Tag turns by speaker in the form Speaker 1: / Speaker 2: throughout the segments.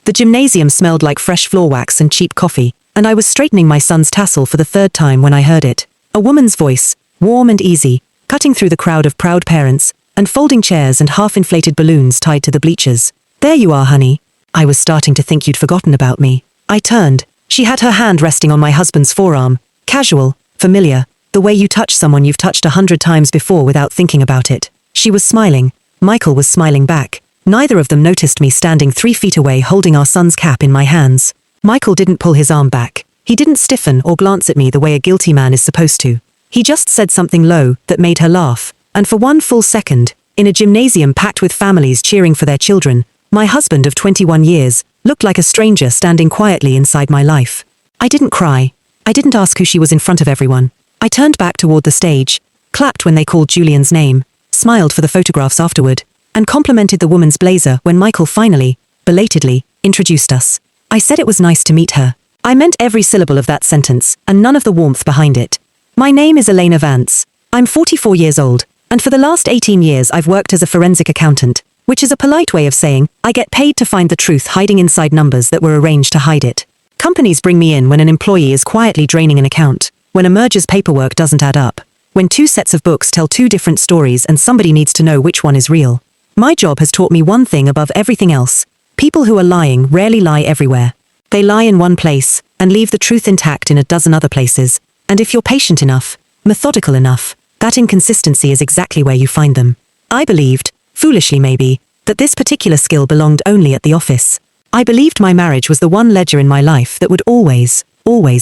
Speaker 1: The gymnasium smelled like fresh floor wax and cheap coffee, and I was straightening my son's tassel for the third time when I heard it. A woman's voice, warm and easy, cutting through the crowd of proud parents, and folding chairs and half-inflated balloons tied to the bleachers. "There you are, honey. I was starting to think you'd forgotten about me." I turned. She had her hand resting on my husband's forearm. Casual, familiar, the way you touch someone you've touched 100 times before without thinking about it. She was smiling. Michael was smiling back. Neither of them noticed me standing 3 feet away holding our son's cap in my hands. Michael didn't pull his arm back. He didn't stiffen or glance at me the way a guilty man is supposed to. He just said something low that made her laugh. And for one full second, in a gymnasium packed with families cheering for their children, my husband of 21 years looked like a stranger standing quietly inside my life. I didn't cry. I didn't ask who she was in front of everyone. I turned back toward the stage, clapped when they called Julian's name, smiled for the photographs afterward, and complimented the woman's blazer when Michael finally, belatedly, introduced us. I said it was nice to meet her. I meant every syllable of that sentence, and none of the warmth behind it. My name is Elena Is. I'm 44 years old, and for the last 18 years I've worked as a forensic accountant, which is a polite way of saying I get paid to find the truth hiding inside numbers that were arranged to hide it. Companies bring me in when an employee is quietly draining an account, when a merger's paperwork doesn't add up, when 2 sets of books tell 2 different stories and somebody needs to know which one is real. My job has taught me one thing above everything else. People who are lying rarely lie everywhere. They lie in one place and leave the truth intact in a dozen other places. And if you're patient enough, methodical enough, that inconsistency is exactly where you find them. I believed, foolishly maybe, that this particular skill belonged only at the office. I believed my marriage was the one ledger in my life that would always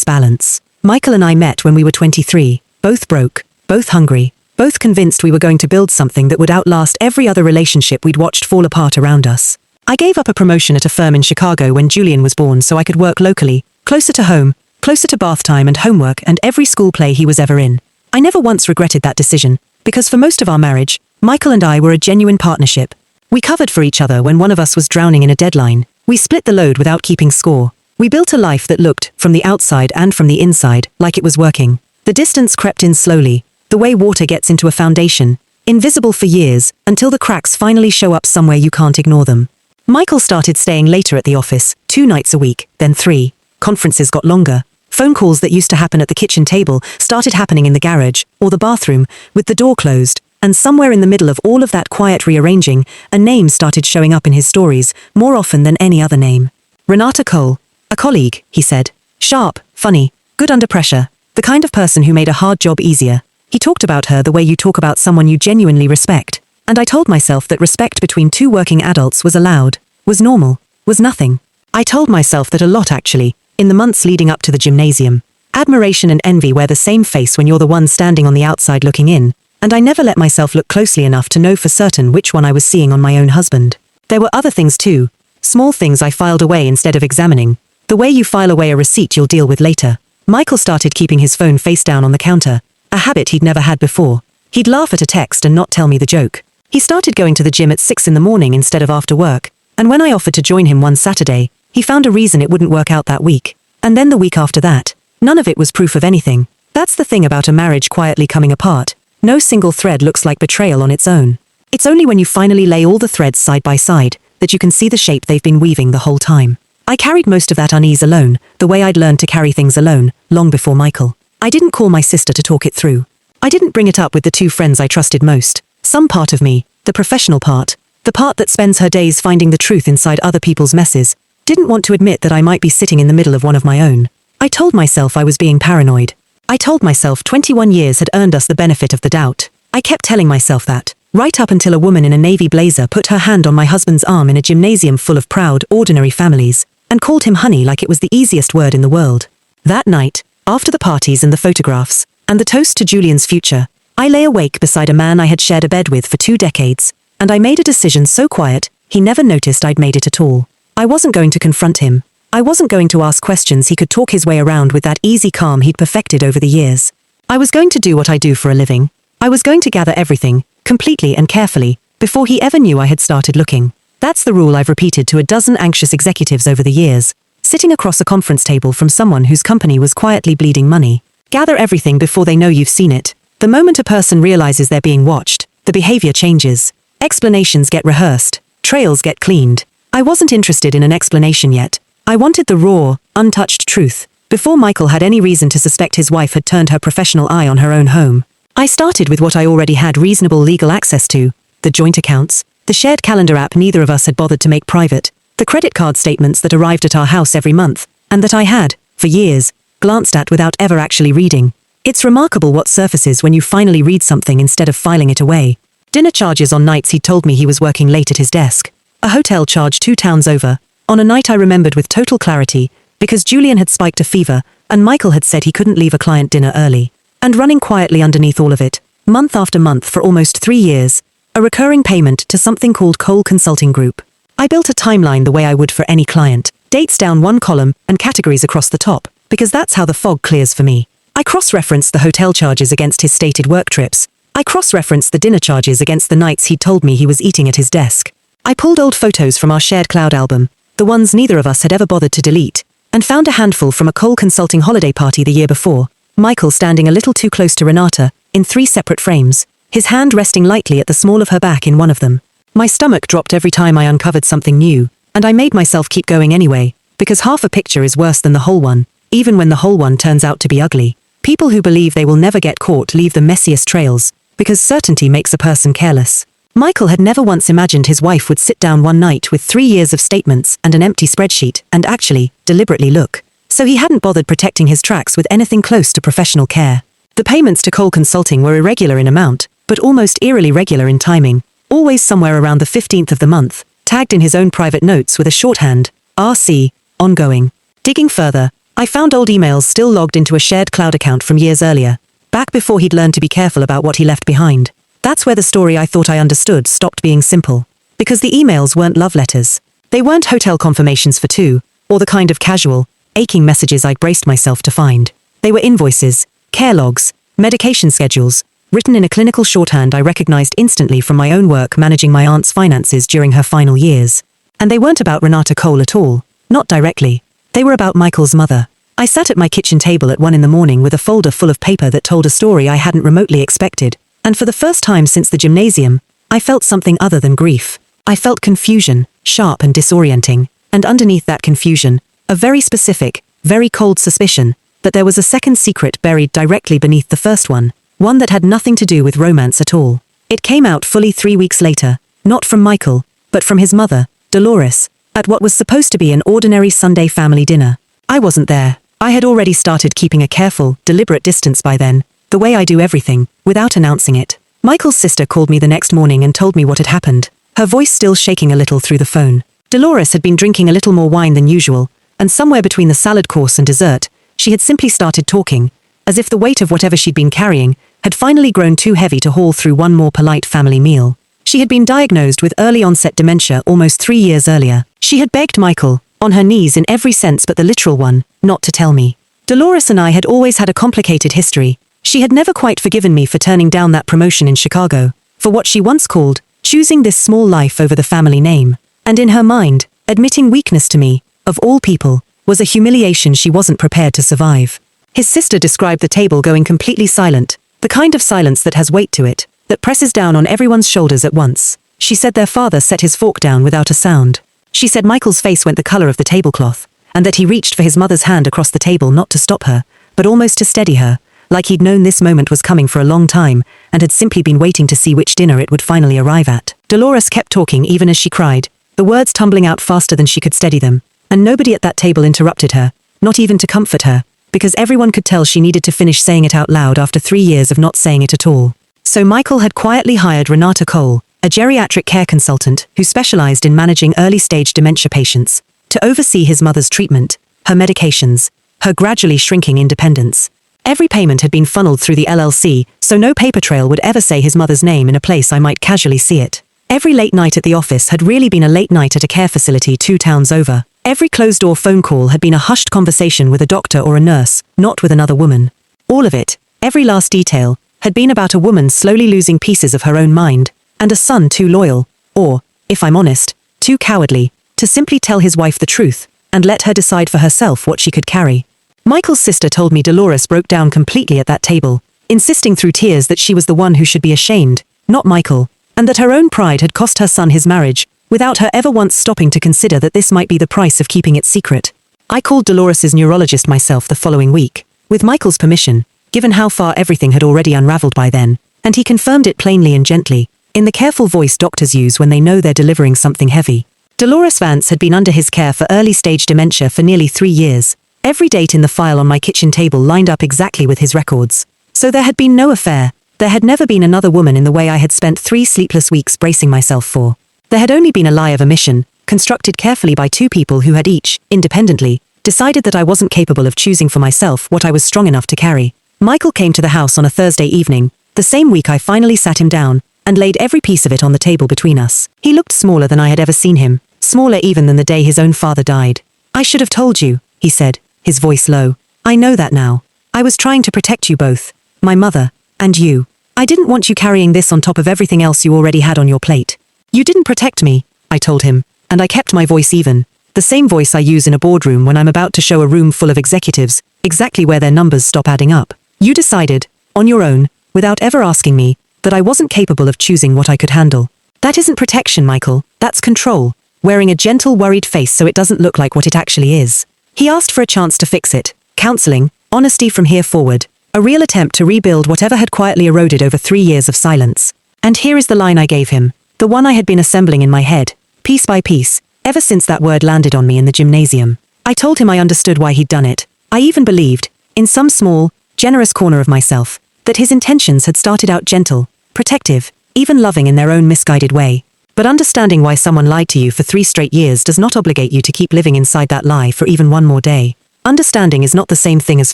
Speaker 1: balance. Michael and I met when we were 23, both broke, both hungry, both convinced we were going to build something that would outlast every other relationship we'd watched fall apart around us. I gave up a promotion at a firm in Chicago when Julian was born so I could work locally, closer to home, closer to bath time and homework and every school play he was ever in. I never once regretted that decision, because for most of our marriage, Michael and I were a genuine partnership. We covered for each other when one of us was drowning in a deadline. We split the load without keeping score. We built a life that looked, from the outside and from the inside, like it was working. The distance crept in slowly, the way water gets into a foundation, invisible for years, until the cracks finally show up somewhere you can't ignore them. Michael started staying later at the office, 2 nights a week, then 3. Conferences got longer. Phone calls that used to happen at the kitchen table started happening in the garage, or the bathroom, with the door closed, and somewhere in the middle of all of that quiet rearranging, a name started showing up in his stories, more often than any other name. Renata Cole. A colleague, he said. Sharp, funny, good under pressure, the kind of person who made a hard job easier. He talked about her the way you talk about someone you genuinely respect. And I told myself that respect between 2 working adults was allowed, was normal, was nothing. I told myself that a lot actually, in the months leading up to the gymnasium. Admiration and envy wear the same face when you're the one standing on the outside looking in, and I never let myself look closely enough to know for certain which one I was seeing on my own husband. There were other things too, small things I filed away instead of examining. The way you file away a receipt you'll deal with later. Michael started keeping his phone face down on the counter, a habit he'd never had before. He'd laugh at a text and not tell me the joke. He started going to the gym at 6 in the morning instead of after work, and when I offered to join him one Saturday, he found a reason it wouldn't work out that week. And then the week after that. None of it was proof of anything. That's the thing about a marriage quietly coming apart. No single thread looks like betrayal on its own. It's only when you finally lay all the threads side by side that you can see the shape they've been weaving the whole time. I carried most of that unease alone, the way I'd learned to carry things alone, long before Michael. I didn't call my sister to talk it through. I didn't bring it up with the 2 friends I trusted most. Some part of me, the professional part, the part that spends her days finding the truth inside other people's messes, didn't want to admit that I might be sitting in the middle of one of my own. I told myself I was being paranoid. I told myself 21 years had earned us the benefit of the doubt. I kept telling myself that, right up until a woman in a navy blazer put her hand on my husband's arm in a gymnasium full of proud, ordinary families, and called him honey like it was the easiest word in the world. That night, after the parties and the photographs, and the toast to Julian's future, I lay awake beside a man I had shared a bed with for 2 decades, and I made a decision so quiet, he never noticed I'd made it at all. I wasn't going to confront him. I wasn't going to ask questions he could talk his way around with that easy calm he'd perfected over the years. I was going to do what I do for a living. I was going to gather everything, completely and carefully, before he ever knew I had started looking. That's the rule I've repeated to a dozen anxious executives over the years, sitting across a conference table from someone whose company was quietly bleeding money. Gather everything before they know you've seen it. The moment a person realizes they're being watched, the behavior changes. Explanations get rehearsed. Trails get cleaned. I wasn't interested in an explanation yet. I wanted the raw, untouched truth. Before Michael had any reason to suspect his wife had turned her professional eye on her own home. I started with what I already had reasonable legal access to: the joint accounts, the shared calendar app neither of us had bothered to make private, the credit card statements that arrived at our house every month, and that I had, for years, glanced at without ever actually reading. It's remarkable what surfaces when you finally read something instead of filing it away. Dinner charges on nights he'd told me he was working late at his desk. A hotel charge 2 towns over, on a night I remembered with total clarity, because Julian had spiked a fever, and Michael had said he couldn't leave a client dinner early. And running quietly underneath all of it, month after month for almost 3 years, a recurring payment to something called Cole Consulting Group. I built a timeline the way I would for any client, dates down one column and categories across the top, because that's how the fog clears for me. I cross-referenced the hotel charges against his stated work trips. I cross-referenced the dinner charges against the nights he'd told me he was eating at his desk. I pulled old photos from our shared cloud album, the ones neither of us had ever bothered to delete, and found a handful from a Cole Consulting holiday party the year before, Michael standing a little too close to Renata, in 3 separate frames, his hand resting lightly at the small of her back in one of them. My stomach dropped every time I uncovered something new, and I made myself keep going anyway, because half a picture is worse than the whole one, even when the whole one turns out to be ugly. People who believe they will never get caught leave the messiest trails, because certainty makes a person careless. Michael had never once imagined his wife would sit down one night with 3 years of statements and an empty spreadsheet and actually, deliberately look. So he hadn't bothered protecting his tracks with anything close to professional care. The payments to Cole Consulting were irregular in amount, but almost eerily regular in timing, always somewhere around the 15th of the month, tagged in his own private notes with a shorthand, RC, ongoing. Digging further, I found old emails still logged into a shared cloud account from years earlier, back before he'd learned to be careful about what he left behind. That's where the story I thought I understood stopped being simple. Because the emails weren't love letters. They weren't hotel confirmations for two, or the kind of casual, aching messages I'd braced myself to find. They were invoices, care logs, medication schedules, written in a clinical shorthand I recognized instantly from my own work managing my aunt's finances during her final years. And they weren't about Renata Cole at all, not directly. They were about Michael's mother. I sat at my kitchen table at 1 in the morning with a folder full of paper that told a story I hadn't remotely expected, and for the first time since the gymnasium, I felt something other than grief. I felt confusion, sharp and disorienting, and underneath that confusion, a very specific, very cold suspicion that there was a second secret buried directly beneath the first one that had nothing to do with romance at all. It came out fully 3 weeks later, not from Michael, but from his mother, Dolores, at what was supposed to be an ordinary Sunday family dinner. I wasn't there. I had already started keeping a careful, deliberate distance by then, the way I do everything, without announcing it. Michael's sister called me the next morning and told me what had happened, her voice still shaking a little through the phone. Dolores had been drinking a little more wine than usual, and somewhere between the salad course and dessert, she had simply started talking, as if the weight of whatever she'd been carrying had finally grown too heavy to haul through one more polite family meal. She had been diagnosed with early-onset dementia almost 3 years earlier. She had begged Michael, on her knees in every sense but the literal one, not to tell me. Dolores and I had always had a complicated history. She had never quite forgiven me for turning down that promotion in Chicago, for what she once called choosing this small life over the family name. And in her mind, admitting weakness to me, of all people, was a humiliation she wasn't prepared to survive. His sister described the table going completely silent, the kind of silence that has weight to it, that presses down on everyone's shoulders at once. She said their father set his fork down without a sound. She said Michael's face went the color of the tablecloth, and that he reached for his mother's hand across the table not to stop her, but almost to steady her, like he'd known this moment was coming for a long time, and had simply been waiting to see which dinner it would finally arrive at. Dolores kept talking even as she cried, the words tumbling out faster than she could steady them, and nobody at that table interrupted her, not even to comfort her, because everyone could tell she needed to finish saying it out loud after 3 years of not saying it at all. So Michael had quietly hired Renata Cole, a geriatric care consultant who specialized in managing early-stage dementia patients, to oversee his mother's treatment, her medications, her gradually shrinking independence. Every payment had been funneled through the LLC, so no paper trail would ever say his mother's name in a place I might casually see it. Every late night at the office had really been a late night at a care facility 2 towns over. Every closed-door phone call had been a hushed conversation with a doctor or a nurse, not with another woman. All of it, every last detail, had been about a woman slowly losing pieces of her own mind, and a son too loyal, or, if I'm honest, too cowardly, to simply tell his wife the truth, and let her decide for herself what she could carry. Michael's sister told me Dolores broke down completely at that table, insisting through tears that she was the one who should be ashamed, not Michael, and that her own pride had cost her son his marriage, without her ever once stopping to consider that this might be the price of keeping it secret. I called Dolores's neurologist myself the following week, with Michael's permission, given how far everything had already unraveled by then, and he confirmed it plainly and gently, in the careful voice doctors use when they know they're delivering something heavy. Dolores Vance had been under his care for early-stage dementia for nearly 3 years. Every date in the file on my kitchen table lined up exactly with his records. So there had been no affair. There had never been another woman in the way I had spent 3 sleepless weeks bracing myself for. There had only been a lie of omission, constructed carefully by 2 people who had each, independently, decided that I wasn't capable of choosing for myself what I was strong enough to carry. Michael came to the house on a Thursday evening, the same week I finally sat him down, and laid every piece of it on the table between us. He looked smaller than I had ever seen him, smaller even than the day his own father died. "I should have told you," he said, his voice low. "I know that now. I was trying to protect you both, my mother, and you. I didn't want you carrying this on top of everything else you already had on your plate." "You didn't protect me," I told him, and I kept my voice even, the same voice I use in a boardroom when I'm about to show a room full of executives, exactly where their numbers stop adding up. "You decided, on your own, without ever asking me, that I wasn't capable of choosing what I could handle. That isn't protection, Michael, that's control, wearing a gentle, worried face so it doesn't look like what it actually is." He asked for a chance to fix it, counseling, honesty from here forward, a real attempt to rebuild whatever had quietly eroded over 3 years of silence. And here is the line I gave him, the one I had been assembling in my head, piece by piece, ever since that word landed on me in the gymnasium. I told him I understood why he'd done it. I even believed, in some small, generous corner of myself, that his intentions had started out gentle, protective, even loving in their own misguided way. But understanding why someone lied to you for 3 straight years does not obligate you to keep living inside that lie for even one more day. Understanding is not the same thing as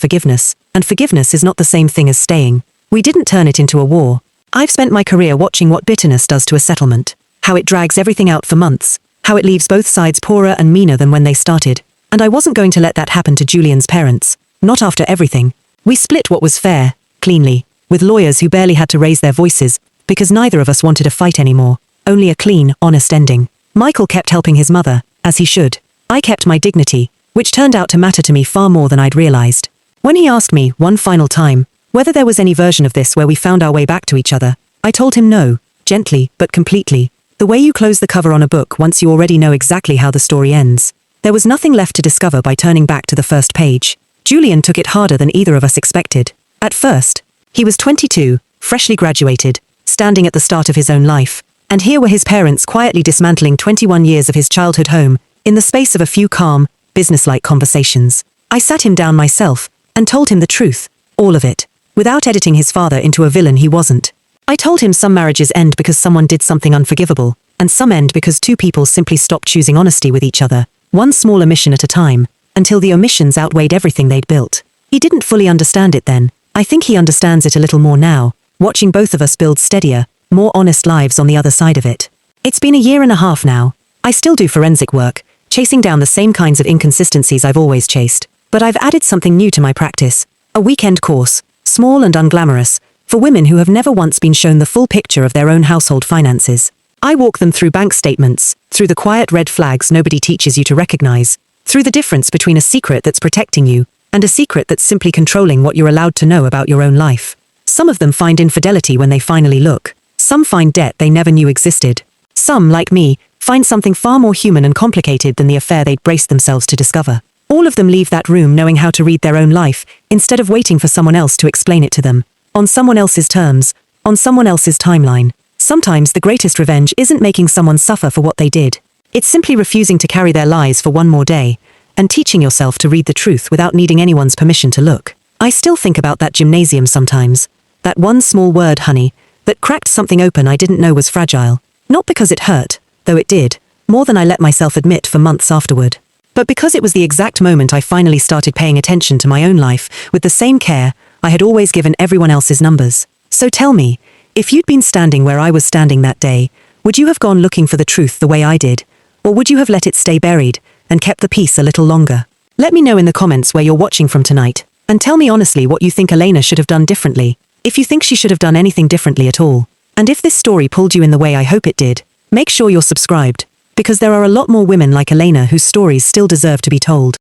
Speaker 1: forgiveness, and forgiveness is not the same thing as staying. We didn't turn it into a war. I've spent my career watching what bitterness does to a settlement, how it drags everything out for months, how it leaves both sides poorer and meaner than when they started, and I wasn't going to let that happen to Julian's parents, not after everything. We split what was fair, cleanly, with lawyers who barely had to raise their voices, because neither of us wanted a fight anymore. Only a clean, honest ending. Michael kept helping his mother, as he should. I kept my dignity, which turned out to matter to me far more than I'd realized. When he asked me, one final time, whether there was any version of this where we found our way back to each other, I told him no, gently, but completely. The way you close the cover on a book once you already know exactly how the story ends. There was nothing left to discover by turning back to the first page. Julian took it harder than either of us expected. At first, he was 22, freshly graduated, standing at the start of his own life. And here were his parents quietly dismantling 21 years of his childhood home, in the space of a few calm, businesslike conversations. I sat him down myself, and told him the truth, all of it, without editing his father into a villain he wasn't. I told him some marriages end because someone did something unforgivable, and some end because 2 people simply stopped choosing honesty with each other, one small omission at a time, until the omissions outweighed everything they'd built. He didn't fully understand it then. I think he understands it a little more now, watching both of us build steadier, more honest lives on the other side of it. It's been a 1.5 years now. I still do forensic work, chasing down the same kinds of inconsistencies I've always chased. But I've added something new to my practice, a weekend course, small and unglamorous, for women who have never once been shown the full picture of their own household finances. I walk them through bank statements, through the quiet red flags nobody teaches you to recognize, through the difference between a secret that's protecting you, and a secret that's simply controlling what you're allowed to know about your own life. Some of them find infidelity when they finally look. Some find debt they never knew existed. Some, like me, find something far more human and complicated than the affair they'd braced themselves to discover. All of them leave that room knowing how to read their own life, instead of waiting for someone else to explain it to them. On someone else's terms, on someone else's timeline. Sometimes the greatest revenge isn't making someone suffer for what they did. It's simply refusing to carry their lies for one more day, and teaching yourself to read the truth without needing anyone's permission to look. I still think about that gymnasium sometimes. That one small word, honey, that cracked something open I didn't know was fragile. Not because it hurt, though it did, more than I let myself admit for months afterward. But because it was the exact moment I finally started paying attention to my own life with the same care I had always given everyone else's numbers. So tell me, if you'd been standing where I was standing that day, would you have gone looking for the truth the way I did? Or would you have let it stay buried and kept the peace a little longer? Let me know in the comments where you're watching from tonight, and tell me honestly what you think Elena should have done differently. If you think she should have done anything differently at all. And if this story pulled you in the way I hope it did, make sure you're subscribed, because there are a lot more women like Elena whose stories still deserve to be told.